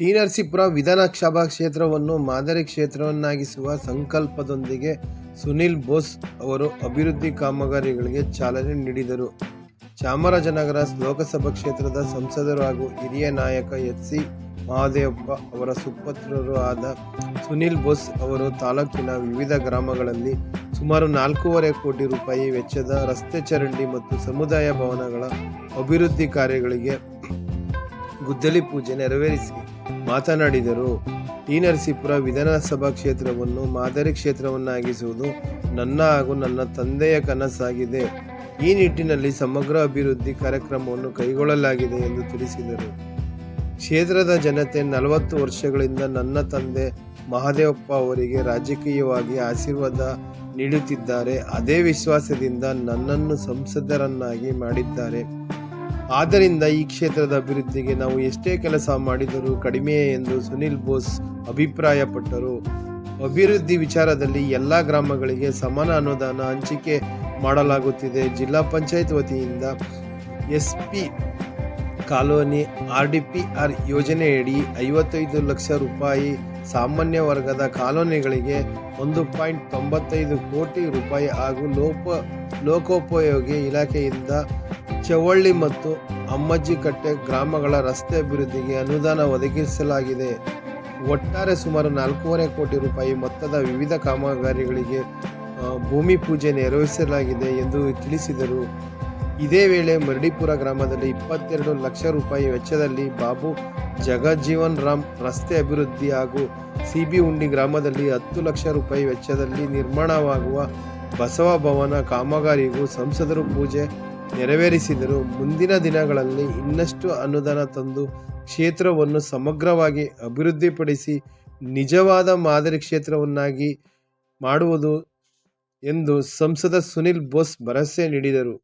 T. Narasipura ವಿಧಾನಸಭಾ ಕ್ಷೇತ್ರವನ್ನು ಮಾದರಿ ಕ್ಷೇತ್ರವನ್ನಾಗಿಸುವ ಸಂಕಲ್ಪದೊಂದಿಗೆ ಸುನಿಲ್ ಬೋಸ್ ಅವರು ಅಭಿವೃದ್ಧಿ ಕಾಮಗಾರಿಗಳಿಗೆ ಚಾಲನೆ ನೀಡಿದರು. ಚಾಮರಾಜನಗರ ಲೋಕಸಭಾ ಕ್ಷೇತ್ರದ ಸಂಸದರು ಹಾಗೂ ಹಿರಿಯ ನಾಯಕ ಎಚ್. ಸಿ. ಮಹದೇವಪ್ಪ ಅವರ ಸುಪುತ್ರರೂ ಆದ ಸುನಿಲ್ ಬೋಸ್ ಅವರು ತಾಲೂಕಿನ ವಿವಿಧ ಗ್ರಾಮಗಳಲ್ಲಿ ಸುಮಾರು 4.5 ಕೋಟಿ ರೂಪಾಯಿ ವೆಚ್ಚದ ರಸ್ತೆ ಚರಂಡಿ ಮತ್ತು ಸಮುದಾಯ ಭವನಗಳ ಅಭಿವೃದ್ಧಿ ಕಾರ್ಯಗಳಿಗೆ ಗುದ್ದಲಿ ಪೂಜೆ ನೆರವೇರಿಸಿ ಮಾತನಾಡಿದರು. ಟಿ. ನರಸೀಪುರ ವಿಧಾನಸಭಾ ಕ್ಷೇತ್ರವನ್ನು ಮಾದರಿ ಕ್ಷೇತ್ರವನ್ನಾಗಿಸುವುದು ನನ್ನ ಹಾಗೂ ನನ್ನ ತಂದೆಯ ಕನಸಾಗಿದೆ. ಈ ನಿಟ್ಟಿನಲ್ಲಿ ಸಮಗ್ರ ಅಭಿವೃದ್ಧಿ ಕಾರ್ಯಕ್ರಮವನ್ನು ಕೈಗೊಳ್ಳಲಾಗಿದೆ ಎಂದು ತಿಳಿಸಿದರು. ಕ್ಷೇತ್ರದ ಜನತೆ 40 ವರ್ಷಗಳಿಂದ ನನ್ನ ತಂದೆ ಮಹದೇವಪ್ಪ ಅವರಿಗೆ ರಾಜಕೀಯವಾಗಿ ಆಶೀರ್ವಾದ ನೀಡುತ್ತಿದ್ದಾರೆ. ಅದೇ ವಿಶ್ವಾಸದಿಂದ ನನ್ನನ್ನು ಸಂಸದರನ್ನಾಗಿ ಮಾಡಿದ್ದಾರೆ. ಆದ್ದರಿಂದ ಈ ಕ್ಷೇತ್ರದ ಅಭಿವೃದ್ಧಿಗೆ ನಾವು ಎಷ್ಟೇ ಕೆಲಸ ಮಾಡಿದರೂ ಕಡಿಮೆಯೇ ಎಂದು ಸುನಿಲ್ ಬೋಸ್ ಅಭಿಪ್ರಾಯಪಟ್ಟರು. ಅಭಿವೃದ್ಧಿ ವಿಚಾರದಲ್ಲಿ ಎಲ್ಲ ಗ್ರಾಮಗಳಿಗೆ ಸಮಾನ ಅನುದಾನ ಹಂಚಿಕೆ ಮಾಡಲಾಗುತ್ತಿದೆ. ಜಿಲ್ಲಾ ಪಂಚಾಯತ್ ವತಿಯಿಂದ ಎಸ್ಪಿ ಕಾಲೋನಿ RDPR ಯೋಜನೆಯಡಿ 55 ಲಕ್ಷ ರೂಪಾಯಿ, ಸಾಮಾನ್ಯ ವರ್ಗದ ಕಾಲೋನಿಗಳಿಗೆ 1.95 ಕೋಟಿ ರೂಪಾಯಿ ಹಾಗೂ ಲೋಕೋಪಯೋಗಿ ಇಲಾಖೆಯಿಂದ ಚವಳ್ಳಿ ಮತ್ತು ಅಮ್ಮಜ್ಜಿಕಟ್ಟೆ ಗ್ರಾಮಗಳ ರಸ್ತೆ ಅಭಿವೃದ್ಧಿಗೆ ಅನುದಾನ ಒದಗಿಸಲಾಗಿದೆ. ಒಟ್ಟಾರೆ ಸುಮಾರು 4.5 ಕೋಟಿ ರೂಪಾಯಿ ಮೊತ್ತದ ವಿವಿಧ ಕಾಮಗಾರಿಗಳಿಗೆ ಭೂಮಿ ಪೂಜೆ ನೆರವೇರಿಸಲಾಗಿದೆ ಎಂದು ತಿಳಿಸಿದರು. ಇದೇ ವೇಳೆ ಮರಡಿಪುರ ಗ್ರಾಮದಲ್ಲಿ 22 ಲಕ್ಷ ರೂಪಾಯಿ ವೆಚ್ಚದಲ್ಲಿ ಬಾಬು ಜಗಜೀವನ್ ರಾಮ್ ರಸ್ತೆ ಅಭಿವೃದ್ಧಿ ಹಾಗೂ CB ಹುಂಡಿ ಗ್ರಾಮದಲ್ಲಿ 10 ಲಕ್ಷ ರೂಪಾಯಿ ವೆಚ್ಚದಲ್ಲಿ ನಿರ್ಮಾಣವಾಗುವ ಬಸವ ಭವನ ಕಾಮಗಾರಿಗೂ ಸಂಸದರು ಪೂಜೆ ನೆರವೇರಿಸಿದರು. ಮುಂದಿನ ದಿನಗಳಲ್ಲಿ ಇನ್ನಷ್ಟು ಅನುದಾನ ತಂದು ಕ್ಷೇತ್ರವನ್ನು ಸಮಗ್ರವಾಗಿ ಅಭಿವೃದ್ಧಿಪಡಿಸಿ ನಿಜವಾದ ಮಾದರಿ ಕ್ಷೇತ್ರವನ್ನಾಗಿ ಮಾಡುವುದು ಎಂದು ಸಂಸದ ಸುನಿಲ್ ಬೋಸ್ ಭರವಸೆ ನೀಡಿದರು.